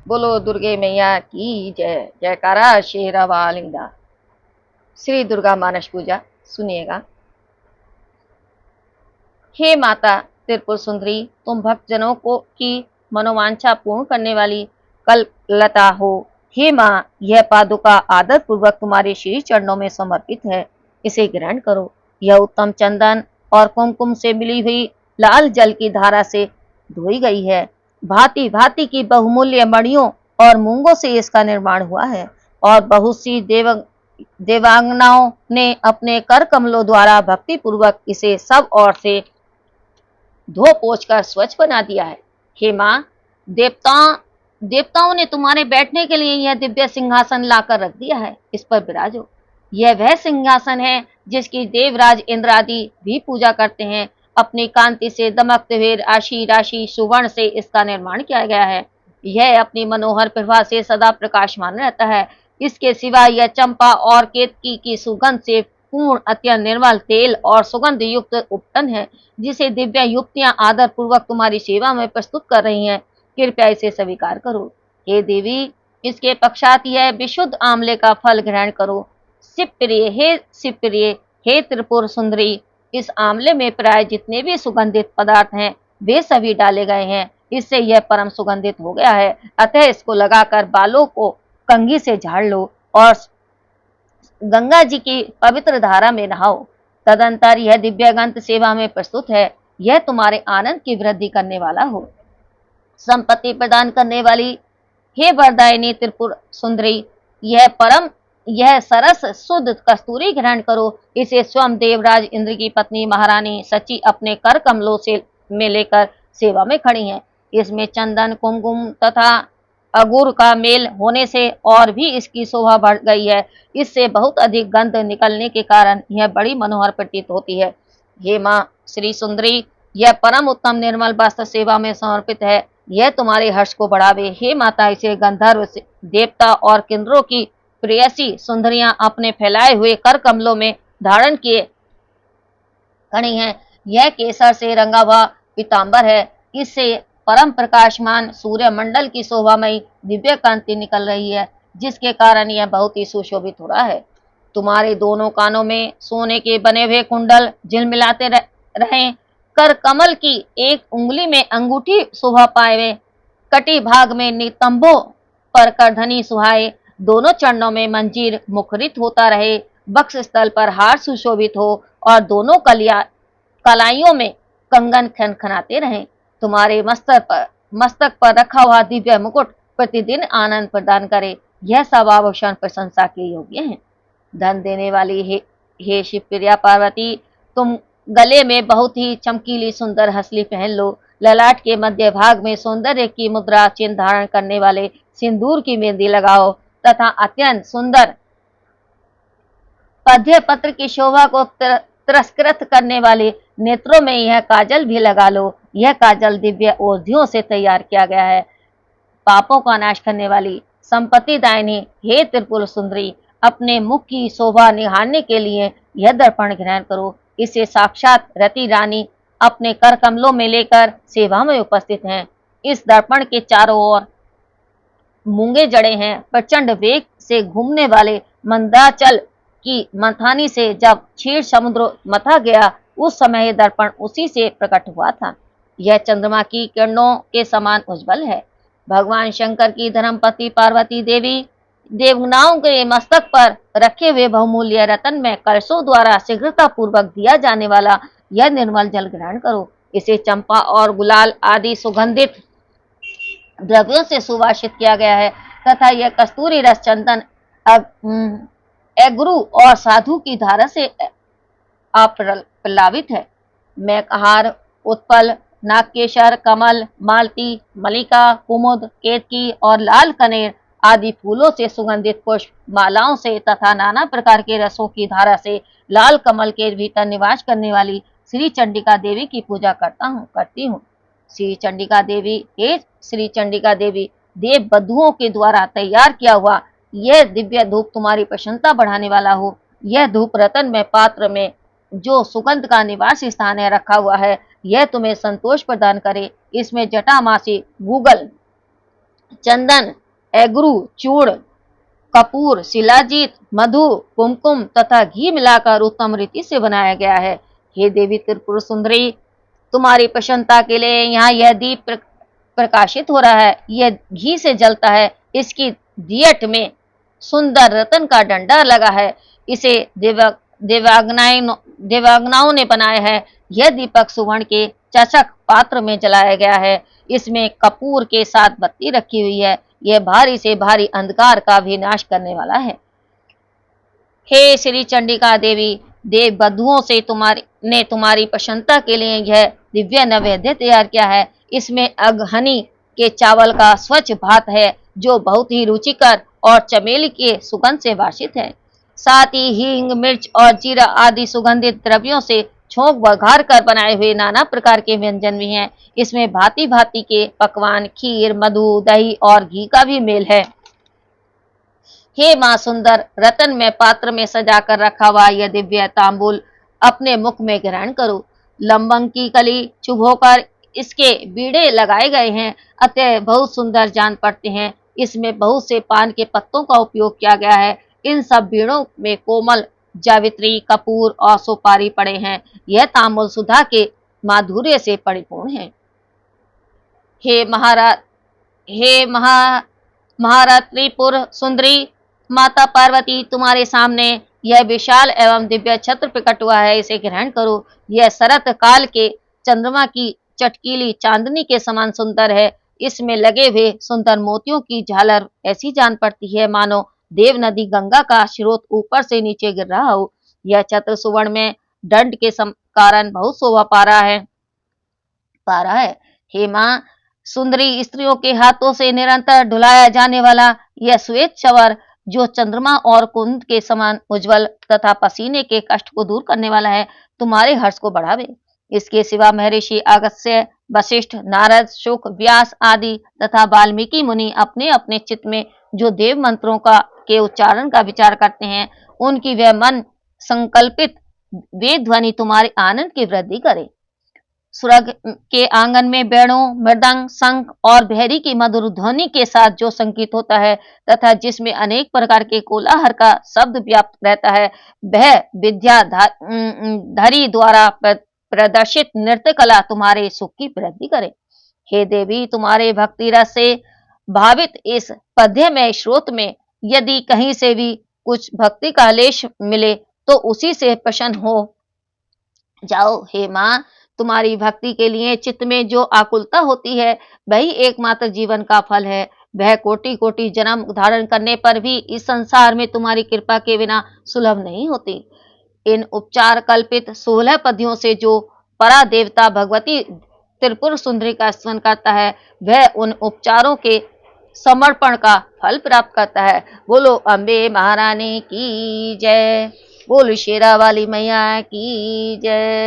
बोलो दुर्गे मैया की जय। जयकारा शेरा वाली दा। श्री दुर्गा मानस पूजा सुनिएगा। हे माता त्रिपुर सुंदरी, तुम भक्तजनों को की मनोवांछा पूर्ण करने वाली कल्पलता हो। हे माँ, यह पादुका आदर पूर्वक तुम्हारे श्री चरणों में समर्पित है, इसे ग्रहण करो। यह उत्तम चंदन और कुमकुम से मिली हुई लाल जल की धारा से धोई गई है। भांति भांति की बहुमूल्य मणियों और मूंगों से इसका निर्माण हुआ है और बहुत सी देवांगनाओं ने अपने कर कमलों द्वारा भक्ति पूर्वक इसे सब ओर से धो पोंछ कर स्वच्छ बना दिया है। हे माँ, देवताओं ने तुम्हारे बैठने के लिए यह दिव्य सिंहासन लाकर रख दिया है, इस पर विराजो। यह वह सिंहासन है जिसकी देवराज इंद्र आदि भी पूजा करते हैं। अपनी कांति से दमकते हुए राशि राशि सुवर्ण से इसका निर्माण किया गया है। यह अपनी मनोहर प्रभा से सदा प्रकाशमान रहता है। इसके सिवा यह चंपा और केतकी की सुगंध से पूर्ण अत्यंत निर्मल तेल और सुगंध युक्त उपटन है, जिसे दिव्य युक्तियां आदर पूर्वक तुम्हारी सेवा में प्रस्तुत कर रही हैं। कृपया इसे स्वीकार करो। हे देवी, इसके पश्चात यह विशुद्ध आंवले का फल ग्रहण करो। शिवप्रिय, हे त्रिपुर सुंदरी, इस आंवले में प्राय जितने भी सुगंधित पदार्थ हैं वे सभी डाले गए हैं। इससे यह परम सुगंधित हो गया है। अतः इसको लगाकर बालों को कंघी से झाड़ लो और गंगा जी की पवित्र धारा में नहाओ। तदंतर यह दिव्य ग्रंथ सेवा में प्रस्तुत है। यह तुम्हारे आनंद की वृद्धि करने वाला हो। संपत्ति प्रदान करने वाली हे वरदायिनी त्रिपुर सुंदरी, यह सरस शुद्ध कस्तूरी ग्रहण करो। इसे स्वयं देवराज इंद्र की पत्नी महारानी सची अपने कर कमलों से में लेकर सेवा में खड़ी हैं। इसमें चंदन, कुमकुम तथा अगुर का मेल होने से और भी इसकी शोभा बढ़ गई है। इससे बहुत अधिक गंध निकलने के कारण यह बड़ी मनोहर प्रतीत होती है। हे माँ श्री सुंदरी, यह परम उत्तम निर्मल वस्त्र सेवा में समर्पित है। यह तुम्हारे हर्ष को बढ़ावे। हे माता, इसे गंधर्व देवता और किन्नरों की प्रेयसी सुंदरियां अपने फैलाए हुए कर कमलों में धारण किए खड़ी हैं। यह केसर से रंगा हुआ पीतांबर है। इससे परम प्रकाशमान सूर्य मंडल की शोभामयी दिव्य कांति निकल रही है, जिसके कारण यह बहुत ही सुशोभित हो रहा है। तुम्हारे दोनों कानों में सोने के बने हुए कुंडल झिलमिलाते रहें। कर कमल की एक उंगली में अंगूठी शोभा पाए, कटी भाग में नितंबों पर करधनी सुहाए, दोनों चरणों में मंजीर मुखरित होता रहे, बक्ष स्थल पर हार सुशोभित हो और दोनों कलाइयों में कंगन खनखनाते रहें। तुम्हारे मस्तक पर रखा हुआ दिव्य मुकुट प्रतिदिन आनंद प्रदान करे। यह सब आभूषण प्रशंसा के योग्य हैं। धन देने वाली हे शिवप्रिया पार्वती, तुम गले में बहुत ही चमकीली सुंदर हंसली पहन लो। ललाट के मध्य भाग में सौंदर्य की मुद्रा चिन्ह धारण करने वाले सिंदूर की मेहंदी लगाओ तथा अत्यंत सुंदर पद्य पत्र की शोभा को तिरस्कृत करने वाले नेत्रों में यह काजल भी लगा लो। यह काजल दिव्य औषधियों से तैयार किया गया है। पापों का नाश करने वाली संपत्ति दायिनी हे त्रिपुर सुंदरी, अपने मुख की शोभा निहारने के लिए यह दर्पण ग्रहण करो। इसे साक्षात रति रानी अपने कर कमलों में लेकर सेवा में उपस्थित हैं। इस दर्पण के चारों ओर मूंगे जड़े हैं। प्रचंड वेग से घूमने वाले मंदाचल की मंथानी से जब क्षीर समुद्र मथा गया, उस समय यह दर्पण उसी से प्रकट हुआ था। यह चंद्रमा की किरणों के समान उज्जवल है। भगवान शंकर की धर्मपत्नी पार्वती देवी देवगनाओं के मस्तक पर रखे हुए बहुमूल्य रतन में कलशों द्वारा शीघ्रता पूर्वक दिया जाने वाला यह निर्मल जल ग्रहण करो। इसे चंपा और गुलाल आदि सुगंधित द्रव्यों से सुवासित किया गया है तथा यह कस्तूरी रस, चंदन, एगरू और साधु की धारा से प्लावित है। मेघहार, उत्पल, नागकेशर, कमल, मालती, मलिका, कुमुद, केतकी और लाल कनेर आदि फूलों से सुगंधित पुष्प मालाओं से तथा नाना प्रकार के रसों की धारा से लाल कमल के भीतर निवास करने वाली श्री चंडिका देवी की पूजा करती हूँ। श्री चंडिका देवी, हे श्री चंडिका देवी, देव बधुओं के द्वारा तैयार किया हुआ यह दिव्य धूप तुम्हारी प्रसन्नता बढ़ाने वाला हो। यह धूप रतन में पात्र में जो सुगंध का निवास स्थान है रखा हुआ है, यह तुम्हें संतोष प्रदान करे। इसमें जटामासी, गूगल, चंदन, एगरू, चूड़, कपूर, शिलाजीत, मधु, कुमकुम तथा घी मिलाकर उत्तम रीति से बनाया गया है। हे देवी त्रिपुर सुंदरी, तुम्हारी प्रसन्नता के लिए यहाँ यह दीप प्रकाशित हो रहा है। यह घी से जलता है। इसकी दियट में सुंदर रतन का डंडा लगा है। इसे देवांगनाओं ने बनाया है। यह दीपक सुवर्ण के चषक पात्र में जलाया गया है। इसमें कपूर के साथ बत्ती रखी हुई है। यह भारी से भारी अंधकार का भी नाश करने वाला है। हे श्री चंडिका देवी, देव बधुओं से तुम्हारी प्रसन्नता के लिए यह दिव्य नैवेद्य तैयार किया है। इसमें अगहनी के चावल का स्वच्छ भात है, जो बहुत ही रुचिकर और चमेली के सुगंध से वासित है। साथ ही हींग, मिर्च और जीरा आदि सुगंधित द्रव्यों से छोंक बघार कर बनाए हुए नाना प्रकार के व्यंजन भी हैं। इसमें भांति भांति के पकवान, खीर, मधु, दही और घी का भी मेल है। हे माँ सुंदर, रतन में पात्र में सजा कर रखा हुआ यह दिव्य तांबूल अपने मुख में ग्रहण करो। लंबंग की कली चुभोकर इसके बीड़े लगाए गए हैं, अतः बहुत सुंदर जान पड़ते हैं। इसमें बहुत से पान के पत्तों का उपयोग किया गया है। इन सब बीड़ों में कोमल जावित्री, कपूर और सुपारी पड़े हैं। यह तांबूल सुधा के माधुर्य से परिपूर्ण है। हे महाराज, हे महारात्रिपुर सुंदरी, माता पार्वती, तुम्हारे सामने यह विशाल एवं दिव्य छत्र प्रकट हुआ है। इसे ग्रहण करो। यह शरत काल के चंद्रमा की चटकीली चांदनी के समान सुंदर है। इसमें लगे हुए सुंदर मोतियों की झालर ऐसी जान पड़ती है मानो देव नदी गंगा का स्रोत ऊपर से नीचे गिर रहा हो। यह छत्र सुवर्ण में दंड के कारण बहुत शोभा पा रहा है। हे मां सुंदरी, स्त्रियों के हाथों से निरंतर ढुलाया जाने वाला यह श्वेत चवर, जो चंद्रमा और कुंद के समान उज्जवल तथा पसीने के कष्ट को दूर करने वाला है, तुम्हारे हर्ष को बढ़ावे। इसके सिवा महर्षि अगस्त्य, वशिष्ठ, नारद, शुक, व्यास आदि तथा वाल्मीकि मुनि अपने अपने चित्त में जो देव मंत्रों के उच्चारण का विचार करते हैं, उनकी वह मन संकल्पित वेद ध्वनि तुम्हारे आनंद की वृद्धि करे। स्वर्ग के आंगन में वेणु, मृदंग, शंख और भेरी की मधुर ध्वनि के साथ जो संगीत होता है तथा जिसमें अनेक प्रकार के कोलाहल का शब्द व्याप्त रहता है, वह विद्याधरी द्वारा प्रदर्शित नृत्य कला तुम्हारे सुख की वृद्धि करे। हे देवी, तुम्हारे भक्ति रस से भावित इस पद्य में स्रोत में यदि कहीं से भी कुछ भक्ति का लेश मिले तो उसी से प्रसन्न हो जाओ। हे माँ, तुम्हारी भक्ति के लिए चित्त में जो आकुलता होती है, वही एकमात्र जीवन का फल है। वह कोटि कोटि जन्म धारण करने पर भी इस संसार में तुम्हारी कृपा के बिना सुलभ नहीं होती। इन उपचार कल्पित 16 पद्यों से जो परा देवता भगवती त्रिपुर सुंदरी का स्मरण करता है, वह उन उपचारों के समर्पण का फल प्राप्त करता है। बोलो अम्बे महारानी की जय। बोलो शेरा वाली मैया की जय।